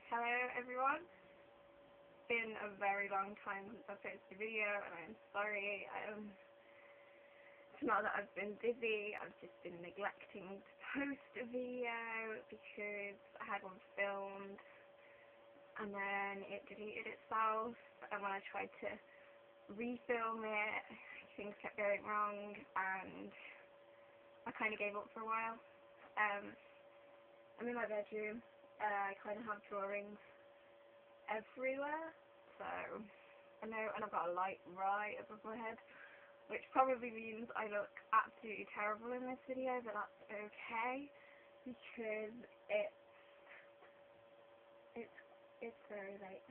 Hello everyone. It's been a very long time since I've posted a video and I'm sorry. It's not that I've been busy, I've just been neglecting to post a video because I had one filmed and then it deleted itself, and when I tried to refilm it, things kept going wrong and I kind of gave up for a while. I'm in my bedroom. I kind of have drawings everywhere, so I know, and I've got a light right above my head, which probably means I look absolutely terrible in this video, but that's okay because it's very late.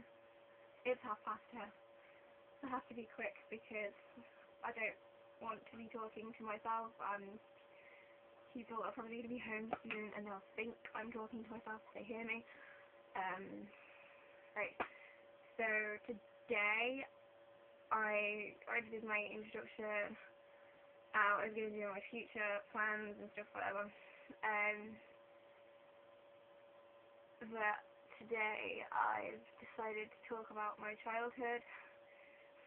It's 10:30. I have to be quick because I don't want to be talking to myself, and people are probably going to be home soon and they'll think I'm talking to myself if they hear me. Right, so today I did my introduction. I was going to do my future plans and stuff, whatever. But today I've decided to talk about my childhood.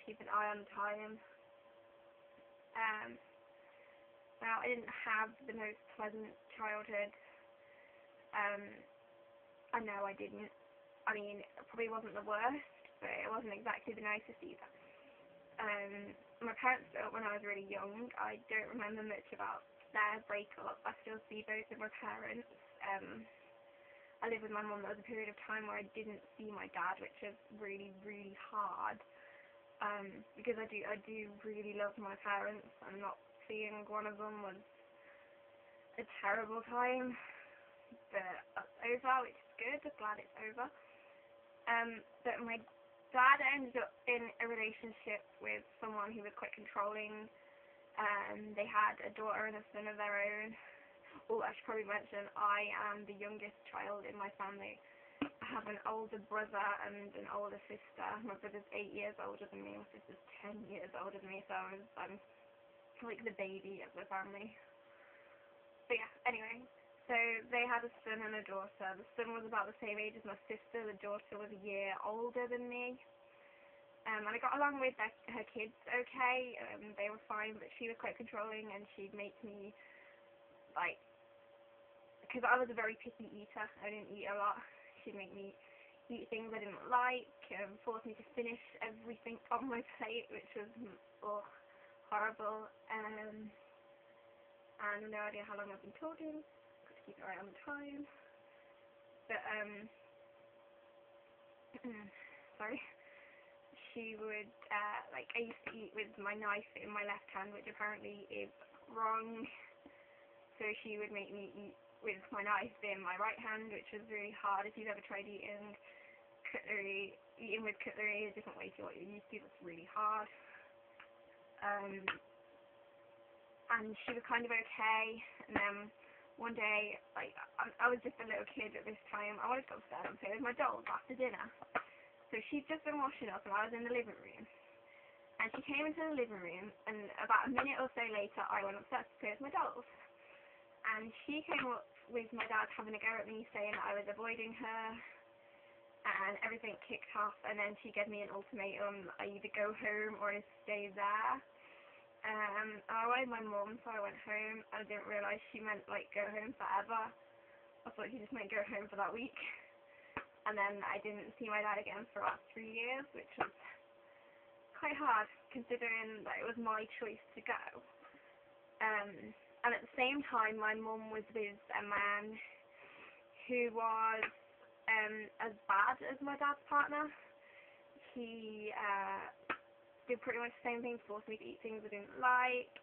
Keep an eye on the time. Now, I didn't have the most pleasant childhood. I know I didn't. I mean, it probably wasn't the worst, but it wasn't exactly the nicest either. My parents split up when I was really young. I don't remember much about their breakup. I still see both of my parents. I lived with my mum. There was a period of time where I didn't see my dad, which was really, really hard. Because I do really love my parents. I'm not seeing one of them was a terrible time, but that's over, which is good. I'm glad it's over. But my dad ended up in a relationship with someone who was quite controlling. They had a daughter and a son of their own. Oh, I should probably mention I am the youngest child in my family. I have an older brother and an older sister. My brother's 8 years older than me. My sister's 10 years older than me, so I'm like the baby of the family. But yeah, anyway, so they had a son and a daughter. The son was about the same age as my sister. The daughter was a year older than me. And I got along with her kids okay. They were fine, but she was quite controlling, and she'd make me, like, because I was a very picky eater. I didn't eat a lot. She'd make me eat things I didn't like, force me to finish everything on my plate, which was horrible. And no idea how long I've been talking. Got to keep an eye on the time. But sorry. She would like, I used to eat with my knife in my left hand, which apparently is wrong. So she would make me eat with my knife in my right hand, which was really hard. If you've ever tried eating with cutlery a different way to what you're used to, that's really hard. And she was kind of okay, and then one day, like, I was just a little kid at this time. I wanted to go upstairs and play with my dolls after dinner. So she'd just been washing up and I was in the living room. And she came into the living room, and about a minute or so later I went upstairs to play with my dolls. And she came up with my dad having a go at me, saying that I was avoiding her, and everything kicked off, and then she gave me an ultimatum: I either go home or I stay there. I wanted my mum, so I went home. I didn't realise she meant, like, go home forever. I thought she just meant go home for that week. And then I didn't see my dad again for about 3 years, which was quite hard, considering that it was my choice to go. And at the same time, my mum was with a man who was as bad as my dad's partner. He did pretty much the same thing, forced me to eat things I didn't like,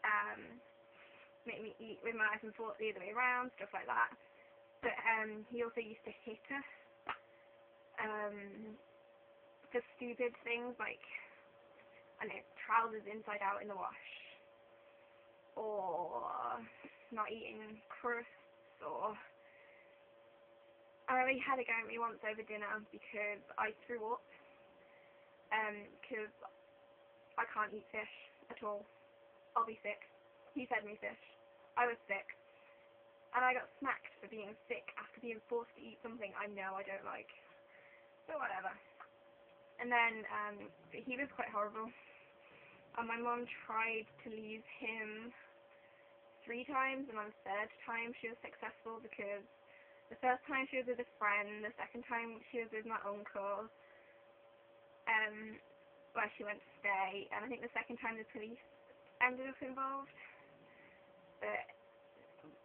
make me eat with my knife and fork the other way around, stuff like that. But he also used to hit us for stupid things like, I don't know, trousers inside out in the wash, or not eating crusts, or he had a go at me once over dinner because I threw up, because I can't eat fish at all. I'll be sick. He fed me fish. I was sick. And I got smacked for being sick after being forced to eat something I know I don't like. but whatever. And then he was quite horrible. And my mum tried to leave him 3 times, and on the 3rd time she was successful, because the first time she was with a friend, the second time she was with my uncle, where she went to stay, and I think the second time the police ended up involved, but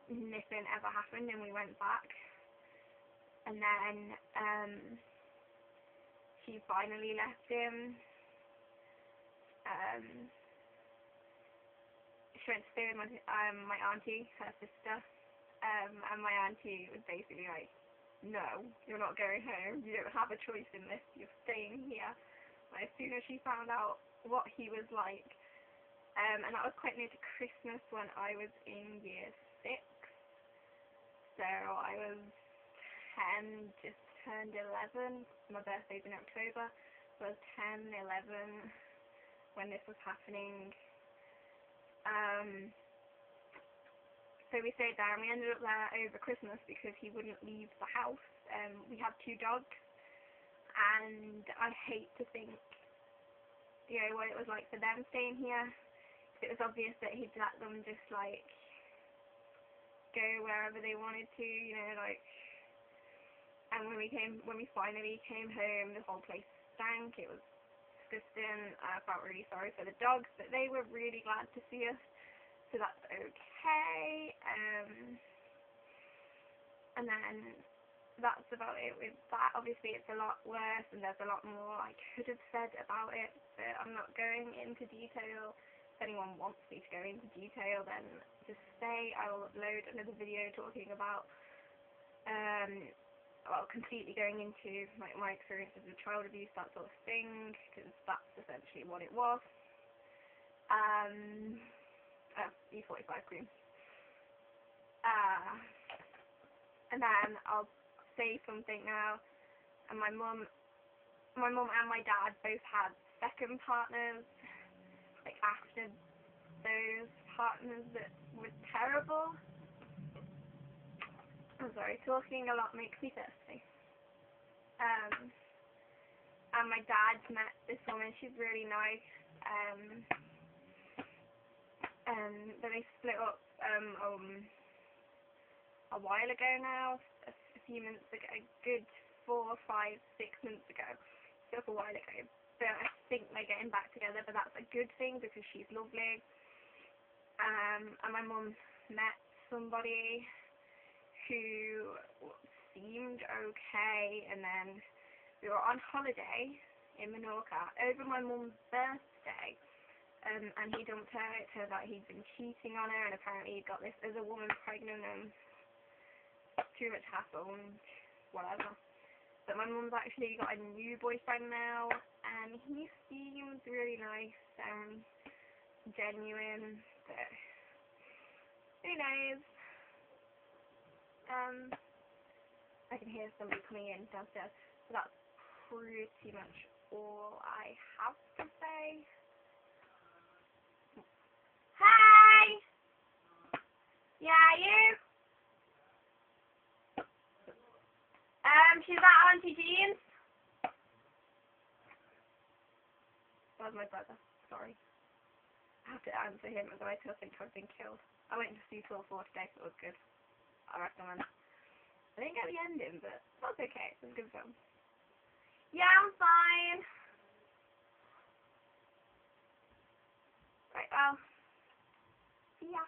nothing ever happened, and we went back. And then she finally left him. She went to stay with my auntie, her sister, and my auntie was basically like, no, you're not going home, you don't have a choice in this, you're staying here. Like, as soon as she found out what he was like, and that was quite near to Christmas when I was in year 6, so I was 10, just turned 11, my birthday's in October, so I was 10, 11, when this was happening. So we stayed there, and we ended up there over Christmas because he wouldn't leave the house. We have 2 dogs, and I hate to think, you know, what it was like for them staying here. It was obvious that he'd let them just, like, go wherever they wanted to, you know, like. And when we finally came home, the whole place stank. It was disgusting. I felt really sorry for the dogs, but they were really glad to see us, so that's okay. And then that's about it with that. Obviously it's a lot worse, and there's a lot more I could have said about it, but I'm not going into detail. If anyone wants me to go into detail, then just say. I will upload another video talking about well, completely going into like my experiences with child abuse, that sort of thing, because that's essentially what it was. E45 cream. And then I'll say something now. And my mum and my dad both had second partners, like after those partners that were terrible. I'm sorry, talking a lot makes me thirsty. And my dad met this woman, she's really nice. But they split up a while ago now, a few months ago, a good 4, 5, 6 months ago. So a while ago. But I think they're getting back together, but that's a good thing because she's lovely. And my mum met somebody who seemed okay, and then we were on holiday in Menorca over my mum's birthday, and he dumped her. It turned out he'd been cheating on her, and apparently he'd got this other woman pregnant, and too much hassle and whatever. But my mum's actually got a new boyfriend now, and he seems really nice and genuine, but who knows. I can hear somebody coming in downstairs, so that's pretty much all I have to say. Hi! Yeah, you? She's at Auntie Jean's. That was my brother, sorry. I have to answer him, otherwise he'll think I've been killed. I went to see 4 today, so it was good. I recommend. I didn't get the ending, but that's okay. It was a good film. Yeah, I'm fine. Right, well, see ya.